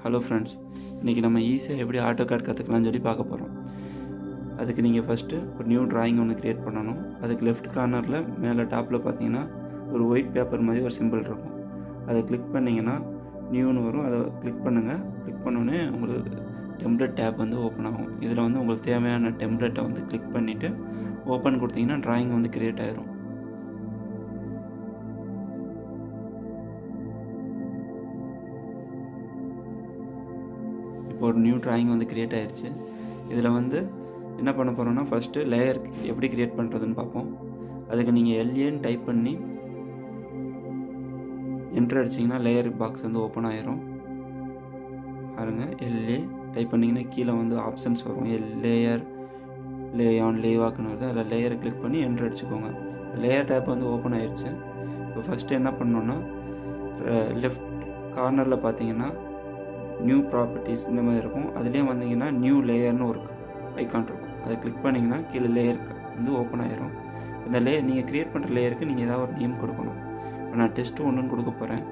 Hello friends, இன்றைக்கி நம்ம ஈஸியாக எப்படி ஆட்டோகேட் கற்றுக்கலாம்னு சொல்லி பார்க்க போகிறோம். அதுக்கு நீங்கள் ஃபஸ்ட்டு ஒரு நியூ ட்ராயிங் ஒன்று க்ரியேட் பண்ணணும். அதுக்கு லெஃப்ட் கார்னரில் மேலே டாப்பில் பார்த்தீங்கன்னா ஒரு ஒயிட் பேப்பர் மாதிரி ஒரு சிம்பிள் இருக்கும். அதை கிளிக் பண்ணிங்கன்னா நியூன்னு வரும். அதை கிளிக் பண்ணுங்கள். கிளிக் பண்ணோன்னே உங்களுக்கு டெம்ப்ளேட் டேப் வந்து ஓப்பன் ஆகும். இதில் வந்து உங்களுக்கு தேவையான டெம்ப்ளேட்டை வந்து கிளிக் பண்ணிவிட்டு ஓப்பன் கொடுத்தீங்கன்னா ட்ராயிங் வந்து க்ரியேட் ஆகிரும். இப்போ ஒரு நியூ ட்ராயிங் வந்து க்ரியேட் ஆகிடுச்சு. இதில் வந்து என்ன பண்ண போகிறோன்னா, ஃபஸ்ட்டு லேயர் எப்படி க்ரியேட் பண்ணுறதுன்னு பார்ப்போம். அதுக்கு நீங்கள் எல்ஏன்னு டைப் பண்ணி என்ட்ரு அடிச்சிங்கன்னா லேயர் பாக்ஸ் வந்து ஓப்பன் ஆகிரும். பாருங்கள், எல்ஏ டைப் பண்ணிங்கன்னா கீழே வந்து ஆப்ஷன்ஸ் வரும். லேயர், லேயான், லேவாக்குன்னு வருது. அதில் லேயரை கிளிக் பண்ணி என்ட்ரு அடிச்சுக்கோங்க. லேயர் டேப் வந்து ஓப்பன் ஆகிடுச்சு. இப்போ ஃபஸ்ட்டு என்ன பண்ணோன்னா, லெஃப்ட் கார்னரில் பார்த்தீங்கன்னா நியூ ப்ராப்பர்ட்டிஸ் இந்த மாதிரி இருக்கும். அதுலேயே வந்தீங்கன்னா நியூ லேயர்னு ஒரு ஐக்கான் இருக்கும். அதை கிளிக் பண்ணிங்கன்னா கீழே லேயருக்கு வந்து ஓப்பன் ஆகிரும். இந்த நீங்கள் க்ரியேட் பண்ணுற லேயருக்கு நீங்கள் ஏதாவது ஒரு நேம் கொடுக்கணும். இப்போ நான் டெஸ்ட் 1ன்னு கொடுக்க போகிறேன்.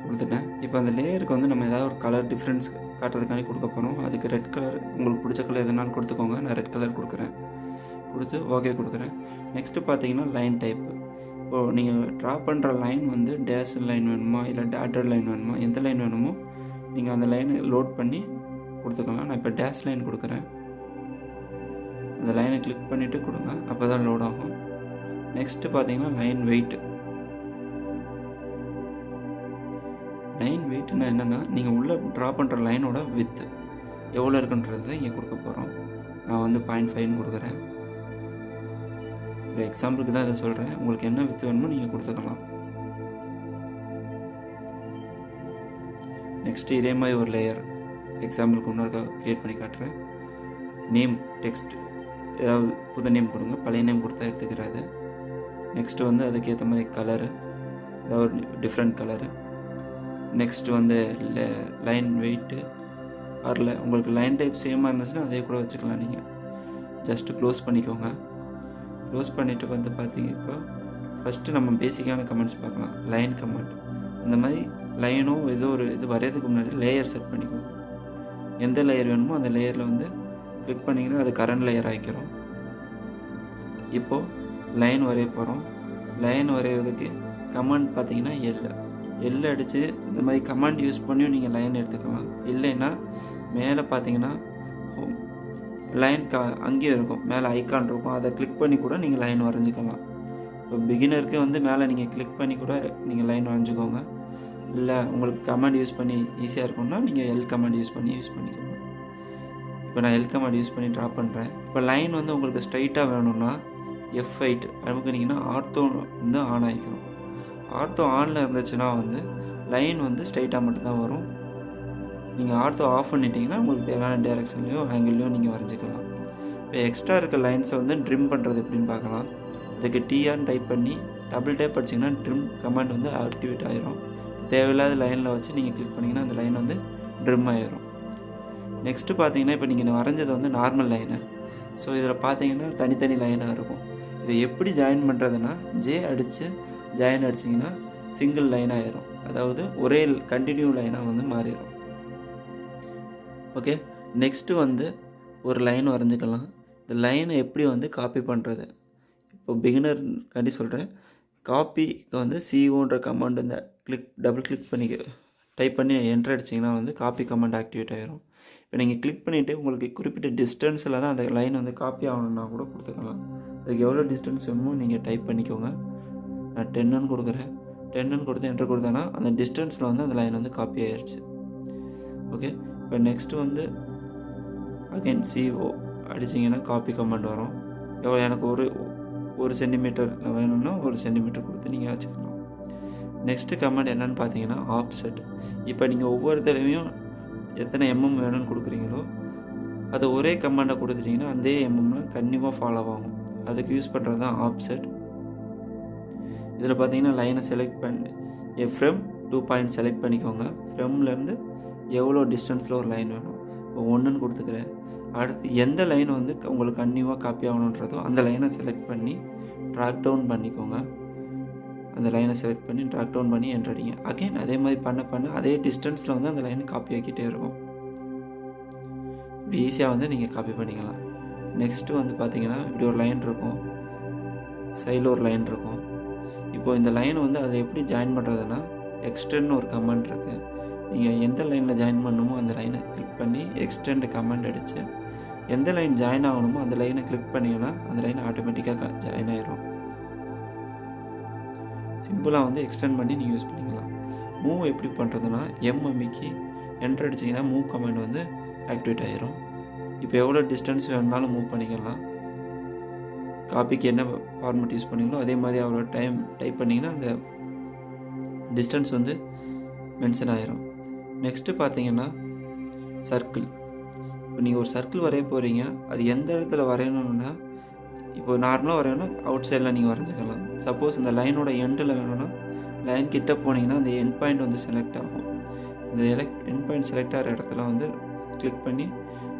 கொடுத்துட்டேன். இப்போ அந்த லேயருக்கு வந்து நம்ம ஏதாவது ஒரு கலர் டிஃப்ரென்ஸ் காட்டுறதுக்காண்டி கொடுக்க போகிறோம். அதுக்கு ரெட் கலர், உங்களுக்கு பிடிச்ச கலர் எதுனாலும் கொடுத்துக்கோங்க. நான் ரெட் கலர் கொடுக்குறேன். கொடுத்து ஓகே கொடுக்குறேன். நெக்ஸ்ட்டு பார்த்தீங்கன்னா லைன் டைப். இப்போது நீங்கள் ட்ரா பண்ணுற லைன் வந்து டேஷ் லைன் வேணுமா இல்லை டாட்டட் லைன் வேணுமா, எந்த லைன் வேணுமோ நீங்கள் அந்த லைனை லோட் பண்ணி கொடுத்துக்கலாம். நான் இப்போ டேஷ் லைன் கொடுக்குறேன். அந்த லைனை கிளிக் பண்ணிவிட்டு கொடுங்க, அப்போ தான் லோட் ஆகும். நெக்ஸ்ட்டு பார்த்தீங்கன்னா லைன் வெயிட். லைன் வெயிட்னா என்னென்னா, நீங்கள் உள்ளே ட்ரா பண்ணுற லைனோட வித்து எவ்வளோ இருக்குன்றது இங்கே கொடுக்க போகிறோம். நான் வந்து 0.5ன்னு கொடுக்குறேன். ஒரு எக்ஸாம்பிளுக்கு தான் இதை சொல்கிறேன். உங்களுக்கு என்ன வித்து வேணுமோ நீங்கள் கொடுத்துக்கலாம். நெக்ஸ்ட்டு இதே மாதிரி ஒரு லேயர் எக்ஸாம்பிளுக்கு இன்னொரு க்ரியேட் பண்ணி காட்டுறேன். நேம் டெக்ஸ்ட் ஏதாவது புது நேம் கொடுங்க. பழைய நேம் கொடுத்தா எடுத்துக்கிறாது. நெக்ஸ்ட்டு வந்து அதுக்கேற்ற மாதிரி கலரு, ஏதாவது டிஃப்ரெண்ட் கலரு. நெக்ஸ்ட்டு வந்து லைன் வெயிட்டு வரல. உங்களுக்கு லைன் டைப் சேமாக இருந்துச்சுன்னா அதே கூட வச்சுக்கலாம். நீங்கள் ஜஸ்ட்டு க்ளோஸ் பண்ணிக்கோங்க. க்ளோஸ் பண்ணிவிட்டு வந்து பார்த்தீங்க, இப்போ ஃபஸ்ட்டு நம்ம பேசிக்கான கமெண்ட்ஸ் பார்க்கலாம். லைன் கமெண்ட் இந்த மாதிரி லைனோ ஏதோ ஒரு இது வரையறதுக்கு முன்னாடி லேயர் செட் பண்ணிக்கோங்க. எந்த லேயர் வேணுமோ அந்த லேயரில் வந்து கிளிக் பண்ணிங்கன்னா அது கரண்ட் லேயர் ஆகிக்கிறோம். இப்போது லைன் வரைய போகிறோம். லைன் வரைகிறதுக்கு கமெண்ட் பார்த்தீங்கன்னா எல் அடித்து இந்த மாதிரி கமெண்ட் யூஸ் பண்ணியும் நீங்கள் லைன் எடுத்துக்கலாம். இல்லைன்னா மேலே பார்த்தீங்கன்னா லைன் அங்கேயும் இருக்கும், மேலே ஐக்கான் இருக்கும். அதை கிளிக் பண்ணி கூட நீங்கள் லைன் வரைஞ்சிக்கலாம். இப்போ பிகினருக்கு வந்து மேலே நீங்கள் கிளிக் பண்ணி கூட நீங்கள் லைன் வரைஞ்சிக்கோங்க. இல்லை உங்களுக்கு கமெண்ட் யூஸ் பண்ணி ஈஸியாக இருக்கும்னா நீங்கள் எல் கமெண்ட் யூஸ் பண்ணிக்கோங்க. இப்போ நான் எல் கமெண்ட் யூஸ் பண்ணி ட்ரா பண்ணுறேன். இப்போ லைன் வந்து உங்களுக்கு ஸ்ட்ரைட்டாக வேணும்னா F8 அமுக்குனீங்கன்னா ஆர்த்தோ வந்து ஆன் ஆகிக்கணும். ஆர்த்தோ ஆனில் இருந்துச்சுன்னா வந்து லைன் வந்து ஸ்ட்ரைட்டாக மட்டும்தான் வரும். நீங்கள் ஆர்த்தோ ஆஃப் பண்ணிட்டீங்கன்னா உங்களுக்கு தேவையான டைரெக்ஷன்லையோ ஆங்கிள்லையோ நீங்கள் வரைஞ்சிக்கலாம். இப்போ எக்ஸ்ட்ரா இருக்க லைன்ஸை வந்து ட்ரிம் பண்ணுறது எப்படின்னு பார்க்கலாம். அதுக்கு டிஆர்னு டைப் பண்ணி டபுள் டேப் அடிச்சிங்கன்னா ட்ரிம் கமாண்ட் வந்து ஆக்டிவேட் ஆகிரும். தேவையில்லாத லைனில் வச்சு நீங்கள் கிளிக் பண்ணிங்கன்னா அந்த லைன் வந்து ட்ரிம் ஆகிரும். நெக்ஸ்ட்டு பார்த்தீங்கன்னா, இப்போ நீங்கள் வரைஞ்சது வந்து நார்மல் லைனு. ஸோ இதில் பார்த்தீங்கன்னா தனித்தனி லைனாக இருக்கும். இதை எப்படி ஜாயின் பண்ணுறதுன்னா, ஜே அடித்து ஜாயின் அடிச்சிங்கன்னா சிங்கிள் லைன் ஆகிரும். அதாவது ஒரே கண்டினியூ லைனாக வந்து மாறிடும். ஓகே, நெக்ஸ்ட்டு வந்து ஒரு லைன் வரைஞ்சிக்கலாம். இந்த லைனை எப்படி வந்து காப்பி பண்ணுறது, இப்போ பிகினர் காண்டி சொல்கிறேன். காப்பிக்கு வந்து சிஓன்ற கமாண்ட் இந்த டபுள் கிளிக் பண்ணி டைப் பண்ணி என்ட்ரு அடிச்சிங்கன்னா வந்து காப்பி கமாண்ட் ஆக்டிவேட் ஆகிரும். இப்போ நீங்கள் கிளிக் பண்ணிவிட்டு உங்களுக்கு குறிப்பிட்ட டிஸ்டன்ஸில் தான் அந்த லைன் வந்து காப்பி ஆகணுன்னா கூட கொடுத்துக்கலாம். அதுக்கு எவ்வளோ டிஸ்டன்ஸ் வேணுமோ நீங்கள் டைப் பண்ணிக்கோங்க. நான் 10ன்னு கொடுக்குறேன். 10ன்னு கொடுத்து என்ட்ரு கொடுத்தேன்னா அந்த டிஸ்டன்ஸில் வந்து அந்த லைன் வந்து காப்பி ஆகிடுச்சு. ஓகே, இப்போ நெக்ஸ்ட்டு வந்து அகைன் CO அடிச்சிங்கன்னா காப்பி கமெண்ட் வரும். எவ்வளோ எனக்கு ஒரு சென்டிமீட்டர் வேணும்னா 1 சென்டிமீட்டர் கொடுத்து நீங்கள் வச்சுக்கலாம். நெக்ஸ்ட்டு கமெண்ட் என்னென்னு பார்த்தீங்கன்னா ஆப்செட். இப்போ நீங்கள் ஒவ்வொரு தடவையும் எத்தனை வேணும்னு கொடுக்குறீங்களோ அது ஒரே கமெண்டை கொடுத்துட்டிங்கன்னா அதே கண்டிப்பாக ஃபாலோ ஆகும். அதுக்கு யூஸ் பண்ணுறது தான் ஆப்செட். இதில் பார்த்தீங்கன்னா லைனை செலக்ட் பண்ணி ஃப்ரம் 2 பாயிண்ட் செலக்ட் பண்ணிக்கோங்க. ஃப்ரம்லேருந்து எவ்வளோ டிஸ்டன்ஸில் ஒரு லைன் வேணும். இப்போ 1ன்னு கொடுத்துக்கிறேன். அடுத்து எந்த லைன் வந்து உங்களுக்கு கண்டிப்பாக காப்பி ஆகணுன்றதோ அந்த லைனை செலக்ட் பண்ணி ட்ராக் டவுன் பண்ணிக்கோங்க. அந்த லைனை செலக்ட் பண்ணி ட்ராக் டவுன் பண்ணி என்டர் அடிங்க. அகைன் அதே மாதிரி பண்ண அதே டிஸ்டன்ஸில் வந்து அந்த லைனை காப்பி ஆக்கிட்டே இருக்கும். இப்படி ஈஸியாக வந்து நீங்கள் காப்பி பண்ணிக்கலாம். நெக்ஸ்ட்டு வந்து பார்த்தீங்கன்னா இப்படி ஒரு லைன் இருக்கும், சைடில் ஒரு லைன் இருக்கும். இப்போது இந்த லைன் வந்து அதில் எப்படி ஜாயின் பண்ணுறதுன்னா எக்ஸ்டெண்ட் ஒரு கமெண்ட் இருக்குது. நீங்கள் எந்த லைனில் ஜாயின் பண்ணணுமோ அந்த லைனை கிளிக் பண்ணி எக்ஸ்டெண்ட் கமெண்ட் அடித்து எந்த லைன் ஜாயின் ஆகணுமோ அந்த லைனை கிளிக் பண்ணிங்கன்னா அந்த லைன் ஆட்டோமேட்டிக்காக ஜாயின் ஆகிடும். சிம்பிளாக வந்து எக்ஸ்டெண்ட் பண்ணி நீங்கள் யூஸ் பண்ணிக்கலாம். மூவ் எப்படி பண்ணுறதுன்னா எம்எம்மிக்கு என்டர் அடிச்சிங்கன்னா மூவ் கமெண்ட் வந்து ஆக்டிவேட் ஆகிரும். இப்போ எவ்வளோ டிஸ்டன்ஸ் வேணுனாலும் மூவ் பண்ணிக்கலாம். காப்பிக்கு என்ன ஃபார்மேட் யூஸ் பண்ணிங்களோ அதே மாதிரி அவ்வளோ டைப் பண்ணிங்கன்னா அந்த டிஸ்டன்ஸ் வந்து மென்ஷன் ஆகிரும். நெக்ஸ்ட்டு பார்த்தீங்கன்னா சர்க்கிள். இப்போ நீங்கள் ஒரு சர்க்கிள் வரைய போகிறீங்க, அது எந்த இடத்துல வரையணுன்னா இப்போ நார்மலாக வரையணும்னா அவுட் சைடில் நீங்கள் வரைஞ்சிக்கலாம். சப்போஸ் இந்த லைனோட எண்டில் வேணும்னா லைன் கிட்ட போனீங்கன்னா அந்த எண்ட் பாயிண்ட் வந்து செலக்ட் ஆகும். இந்த எண்ட் பாயிண்ட் செலக்ட் ஆகிற இடத்துல வந்து கிளிக் பண்ணி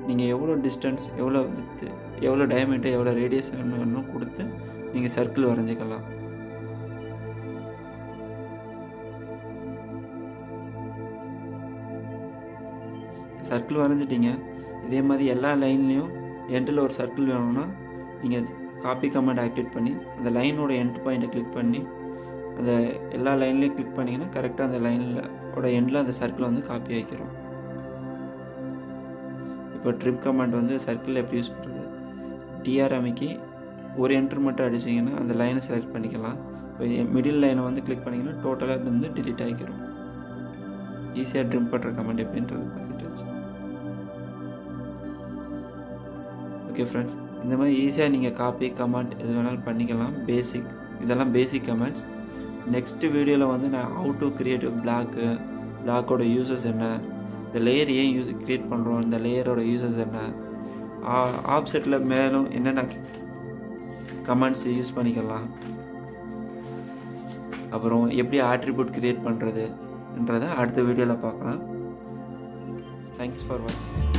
நீங்கள் எவ்வளோ டிஸ்டன்ஸ், எவ்வளோ வித்து, எவ்வளோ டயமீட்டர், எவ்வளோ ரேடியஸ் வேணும் கொடுத்து நீங்கள் சர்க்கிள் வரைஞ்சிக்கலாம். சர்க்கிள் வரைஞ்சிட்டிங்க. இதே மாதிரி எல்லா லைன்லேயும் எண்டில் ஒரு சர்க்கிள் வேணும்னா நீங்கள் காப்பி கமெண்ட் ஆக்டிவேட் பண்ணி அந்த லைனோட எண்ட் பாயிண்ட்டை கிளிக் பண்ணி அந்த எல்லா லைன்லேயும் கிளிக் பண்ணிங்கன்னா கரெக்டாக அந்த லைனோட எண்டில் அந்த சர்க்கிள் வந்து காப்பி ஆகிக்கிறோம். இப்போ ட்ரிம் கமெண்ட் வந்து சர்க்கிள் எப்படி யூஸ் பண்ணுறது, டிஆர்எம்க்கு ஒரு என்ட்ரு மட்டும் அடிச்சிங்கன்னா அந்த லைனை செலக்ட் பண்ணிக்கலாம். இப்போ மிடில் லைனை வந்து கிளிக் பண்ணிங்கன்னா டோட்டலாக வந்து டிலீட் ஆகிக்கிறோம். ஈஸியாக ட்ரிம் பண்ணுற கமெண்ட் எப்படின்றது பார்த்துட்டு. ஓகே ஃப்ரெண்ட்ஸ், இந்த மாதிரி ஈஸியாக நீங்கள் காப்பி கமெண்ட் எது வேணாலும் பண்ணிக்கலாம். இதெல்லாம் பேசிக் கமெண்ட்ஸ். நெக்ஸ்ட் வீடியோவில் வந்து நான் ஹவு டு கிரியேட் பிளாக்கோட யூசஸ் என்ன, இந்த லேயர் ஏன் கிரியேட் பண்ணுறோம், இந்த லேயரோட யூசஸ் என்ன, ஆப்செட்டில் மேலும் என்னென்ன கமெண்ட்ஸ் யூஸ் பண்ணிக்கலாம், அப்புறம் எப்படி ஆட்ரிபியூட் கிரியேட் பண்ணுறதுன்றதை அடுத்த வீடியோவில் பார்க்கலாம். தேங்க்ஸ் ஃபார் வாட்சிங்.